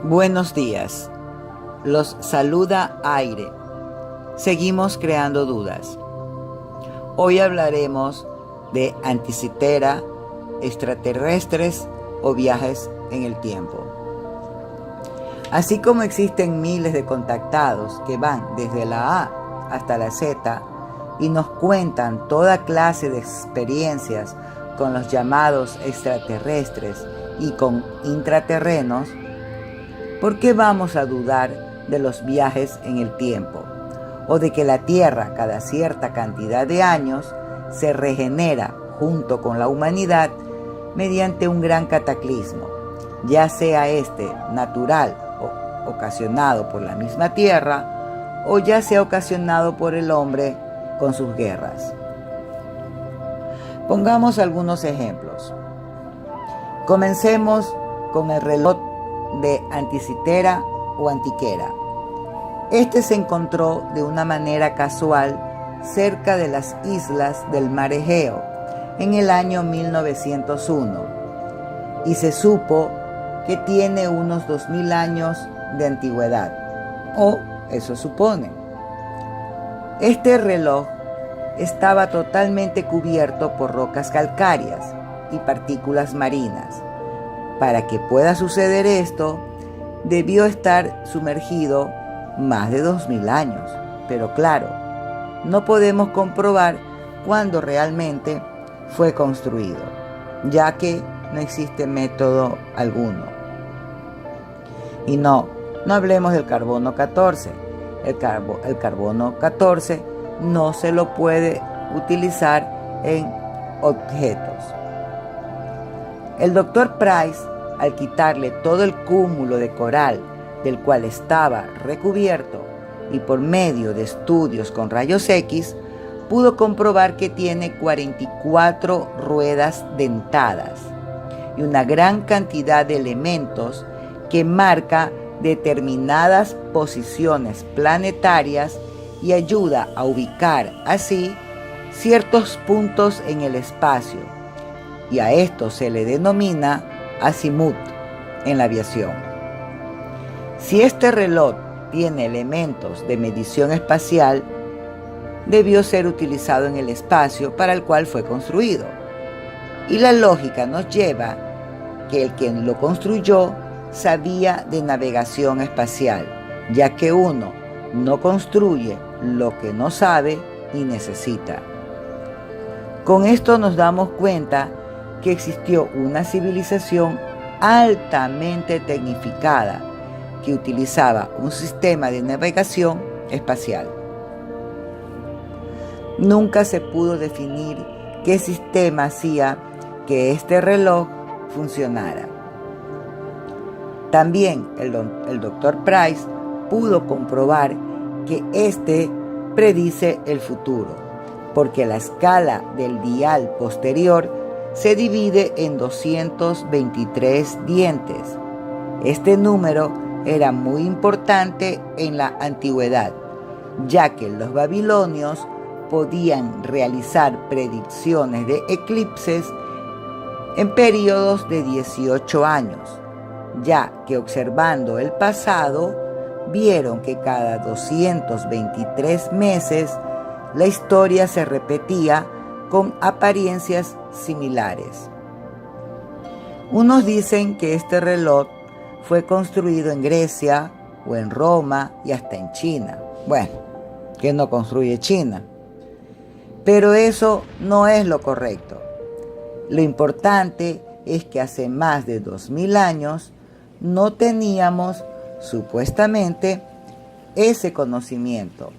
Buenos días. Los saluda Aire. Seguimos creando dudas. Hoy hablaremos de anticitera, extraterrestres o viajes en el tiempo. Así como existen miles de contactados que van desde la A hasta la Z y nos cuentan toda clase de experiencias con los llamados extraterrestres y con intraterrenos, ¿por qué vamos a dudar de los viajes en el tiempo o de que la Tierra cada cierta cantidad de años se regenera junto con la humanidad mediante un gran cataclismo, ya sea este natural o ocasionado por la misma Tierra o ya sea ocasionado por el hombre con sus guerras? Pongamos algunos ejemplos. Comencemos con el reloj de anticitera o antiquera. Este se encontró de una manera casual cerca de las islas del mar Egeo en el año 1901 y se supo que tiene unos 2000 años de antigüedad, o eso supone. Este reloj estaba totalmente cubierto por rocas calcáreas y partículas marinas. Para que pueda suceder esto, debió estar sumergido más de 2000 años. Pero claro, no podemos comprobar cuándo realmente fue construido, ya que no existe método alguno. Y no hablemos del carbono 14. El carbono 14 no se lo puede utilizar en objetos. El Dr. Price, al quitarle todo el cúmulo de coral del cual estaba recubierto y por medio de estudios con rayos X, pudo comprobar que tiene 44 ruedas dentadas y una gran cantidad de elementos que marca determinadas posiciones planetarias y ayuda a ubicar así ciertos puntos en el espacio, y a esto se le denomina azimut en la aviación. Si este reloj tiene elementos de medición espacial, debió ser utilizado en el espacio para el cual fue construido. Y la lógica nos lleva que el quien lo construyó sabía de navegación espacial, ya que uno no construye lo que no sabe y necesita. Con esto nos damos cuenta que existió una civilización altamente tecnificada que utilizaba un sistema de navegación espacial. Nunca se pudo definir qué sistema hacía que este reloj funcionara. También el Dr. Price pudo comprobar que este predice el futuro, porque la escala del dial posterior se divide en 223 dientes. Este número era muy importante en la antigüedad, ya que los babilonios podían realizar predicciones de eclipses en periodos de 18 años, ya que observando el pasado, vieron que cada 223 meses la historia se repetía con apariencias similares. Unos dicen que este reloj fue construido en Grecia o en Roma y hasta en China. Bueno, ¿quién no construye China? Pero eso no es lo correcto. Lo importante es que hace más de 2000 años no teníamos supuestamente ese conocimiento.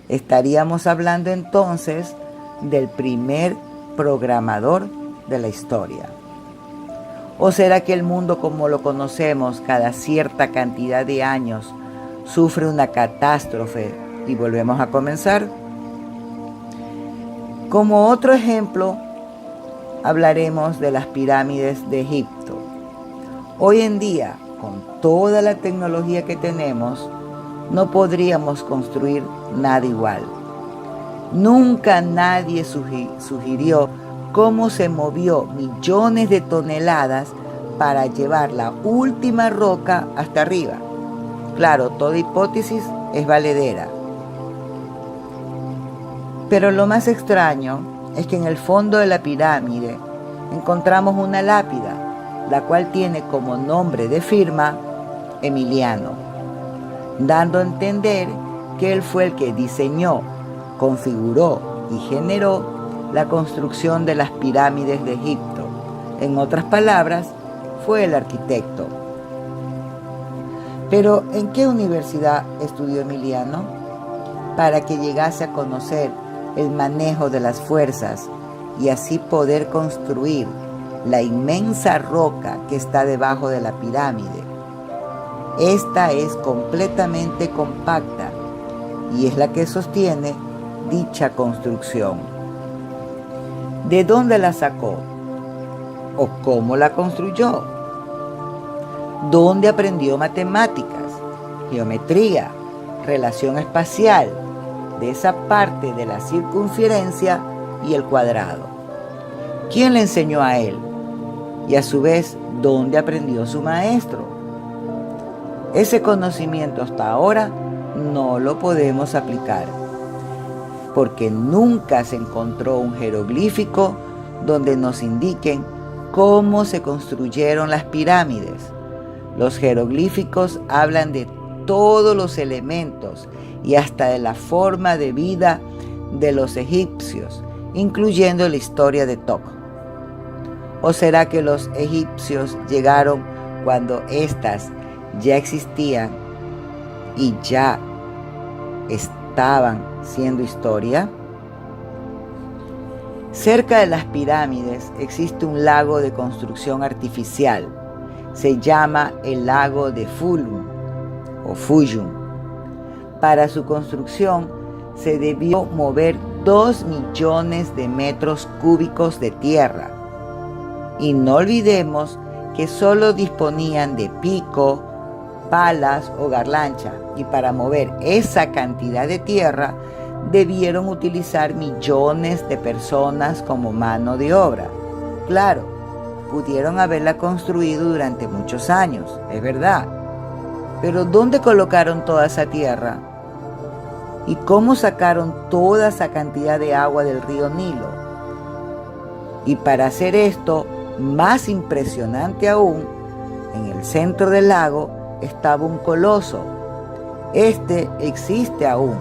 Estaríamos hablando entonces del primer programador de la historia. ¿O será que el mundo como lo conocemos cada cierta cantidad de años sufre una catástrofe y volvemos a comenzar? Como otro ejemplo, hablaremos de las pirámides de Egipto. Hoy en día, con toda la tecnología que tenemos, no podríamos construir nada igual. Nunca nadie sugirió cómo se movió millones de toneladas para llevar la última roca hasta arriba. Claro, toda hipótesis es valedera. Pero lo más extraño es que en el fondo de la pirámide encontramos una lápida, la cual tiene como nombre de firma Emiliano, dando a entender que él fue el que diseñó, configuró y generó la construcción de las pirámides de Egipto. En otras palabras, fue el arquitecto. Pero, ¿en qué universidad estudió Emiliano? Para que llegase a conocer el manejo de las fuerzas y así poder construir la inmensa roca que está debajo de la pirámide. Esta es completamente compacta y es la que sostiene dicha construcción. ¿De dónde la sacó? ¿O cómo la construyó? ¿Dónde aprendió matemáticas, geometría, relación espacial, de esa parte de la circunferencia y el cuadrado? ¿Quién le enseñó a él? Y a su vez, ¿dónde aprendió su maestro? Ese conocimiento hasta ahora no lo podemos aplicar, porque nunca se encontró un jeroglífico donde nos indiquen cómo se construyeron las pirámides. Los jeroglíficos hablan de todos los elementos y hasta de la forma de vida de los egipcios, incluyendo la historia de Toc. ¿O será que los egipcios llegaron cuando éstas ya existían y ya estaban siendo historia? Cerca de las pirámides existe un lago de construcción artificial. Se llama el lago de Fulum o Fuyum. Para su construcción se debió mover 2 millones de metros cúbicos de tierra. Y no olvidemos que solo disponían de pico, palas o garlancha, y para mover esa cantidad de tierra debieron utilizar millones de personas como mano de obra. Claro, pudieron haberla construido durante muchos años, es verdad, pero ¿dónde colocaron toda esa tierra? ¿Y cómo sacaron toda esa cantidad de agua del río Nilo? Y para hacer esto más impresionante aún, en el centro del lago estaba un coloso. Este existe aún,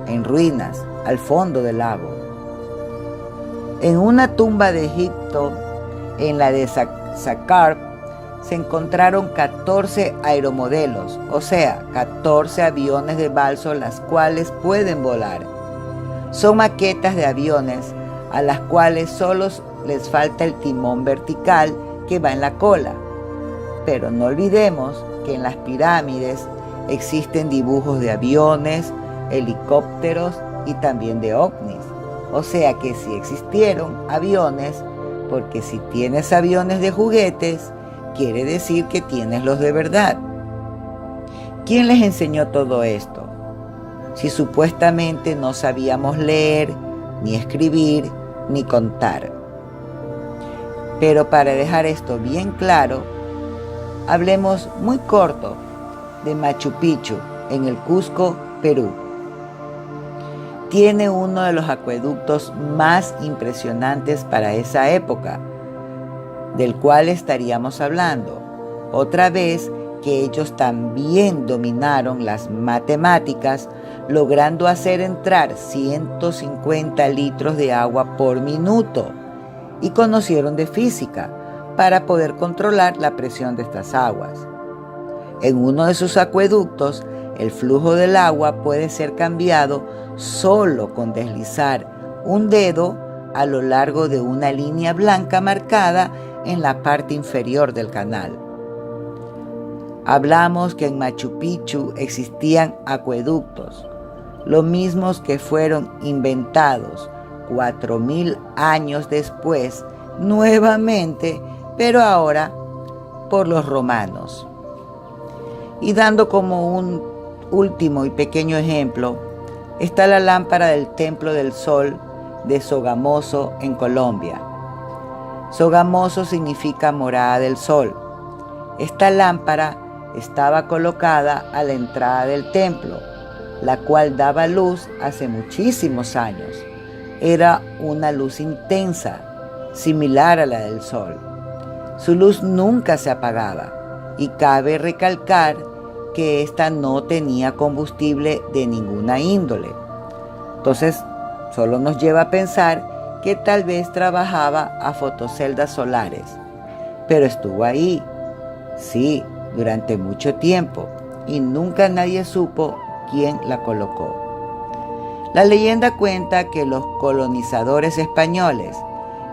en ruinas, al fondo del lago. En una tumba de Egipto, en la de Saqqara, se encontraron 14 aeromodelos, o sea, 14 aviones de balso las cuales pueden volar. Son maquetas de aviones a las cuales solo les falta el timón vertical que va en la cola. Pero no olvidemos que en las pirámides existen dibujos de aviones, helicópteros y también de ovnis. O sea que sí existieron aviones, porque si tienes aviones de juguetes, quiere decir que tienes los de verdad. ¿Quién les enseñó todo esto? Si supuestamente no sabíamos leer, ni escribir, ni contar. Pero para dejar esto bien claro, hablemos muy corto de Machu Picchu en el Cusco, Perú. Tiene uno de los acueductos más impresionantes para esa época, del cual estaríamos hablando. Otra vez que ellos también dominaron las matemáticas, logrando hacer entrar 150 litros de agua por minuto, y conocieron de física para poder controlar la presión de estas aguas. En uno de sus acueductos, el flujo del agua puede ser cambiado solo con deslizar un dedo a lo largo de una línea blanca marcada en la parte inferior del canal. Hablamos que en Machu Picchu existían acueductos, los mismos que fueron inventados 4000 años después, nuevamente, pero ahora por los romanos. Y dando como un último y pequeño ejemplo, está la lámpara del Templo del Sol de Sogamoso en Colombia. Sogamoso significa morada del sol, Esta lámpara estaba colocada a la entrada del templo, la cual daba luz hace muchísimos años. Era una luz intensa, similar a la del sol. Su luz nunca se apagaba y cabe recalcar que ésta no tenía combustible de ninguna índole. Entonces, solo nos lleva a pensar que tal vez trabajaba a fotoceldas solares. Pero estuvo ahí, sí, durante mucho tiempo, y nunca nadie supo quién la colocó. La leyenda cuenta que los colonizadores españoles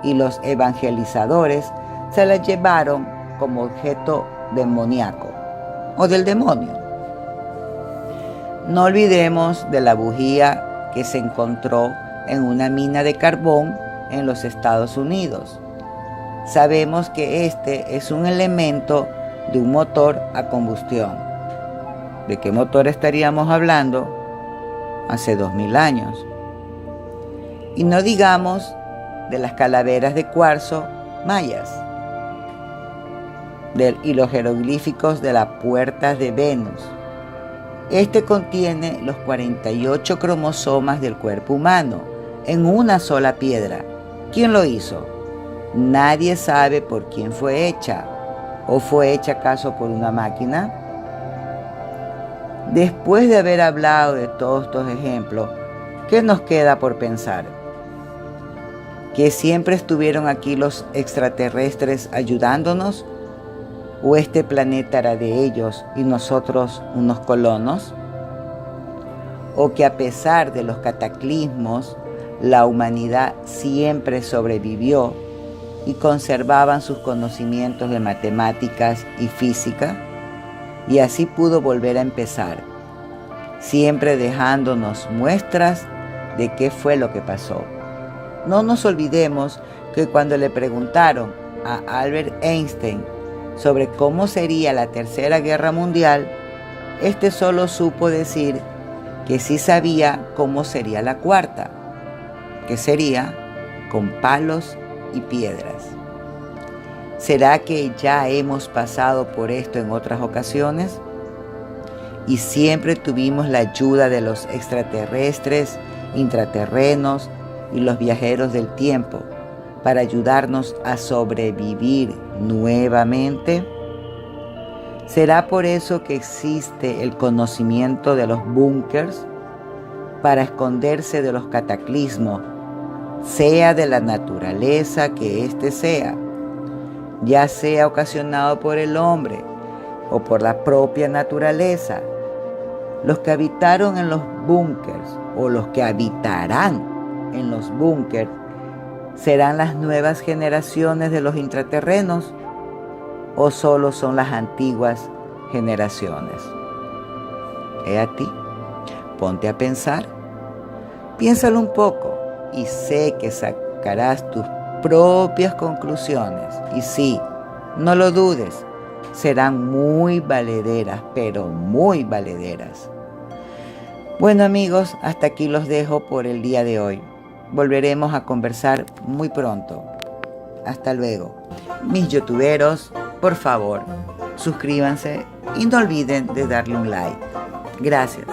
y los evangelizadores se la llevaron como objeto demoníaco o del demonio. No olvidemos de la bujía que se encontró en una mina de carbón en los Estados Unidos. Sabemos que este es un elemento de un motor a combustión. ¿De qué motor estaríamos hablando? Hace 2000 años. Y no digamos de las calaveras de cuarzo mayas y los jeroglíficos de las puertas de Venus. Este contiene los 48 cromosomas del cuerpo humano en una sola piedra. ¿Quién lo hizo? Nadie sabe por quién fue hecha. ¿O fue hecha acaso por una máquina? Después de haber hablado de todos estos ejemplos, ¿qué nos queda por pensar? ¿Que siempre estuvieron aquí los extraterrestres ayudándonos? ¿O este planeta era de ellos y nosotros unos colonos? ¿O que a pesar de los cataclismos, la humanidad siempre sobrevivió y conservaban sus conocimientos de matemáticas y física? Y así pudo volver a empezar, siempre dejándonos muestras de qué fue lo que pasó. No nos olvidemos que cuando le preguntaron a Albert Einstein sobre cómo sería la Tercera Guerra Mundial, este solo supo decir que sí sabía cómo sería la cuarta, que sería con palos y piedras. ¿Será que ya hemos pasado por esto en otras ocasiones? Y siempre tuvimos la ayuda de los extraterrestres, intraterrenos y los viajeros del tiempo para ayudarnos a sobrevivir nuevamente. ¿Será por eso que existe el conocimiento de los búnkers para esconderse de los cataclismos, sea de la naturaleza que éste sea, ya sea ocasionado por el hombre o por la propia naturaleza? Los que habitaron en los búnkers o los que habitarán en los búnkers serán las nuevas generaciones de los intraterrenos o solo son las antiguas generaciones. He a ti, ponte a pensar, piénsalo un poco y sé que sacarás tus propias conclusiones. Y sí, no lo dudes, serán muy valederas, pero muy valederas. Bueno amigos, hasta aquí los dejo por el día de hoy. Volveremos a conversar muy pronto. Hasta luego. Mis youtuberos, por favor, suscríbanse y no olviden de darle un like. Gracias.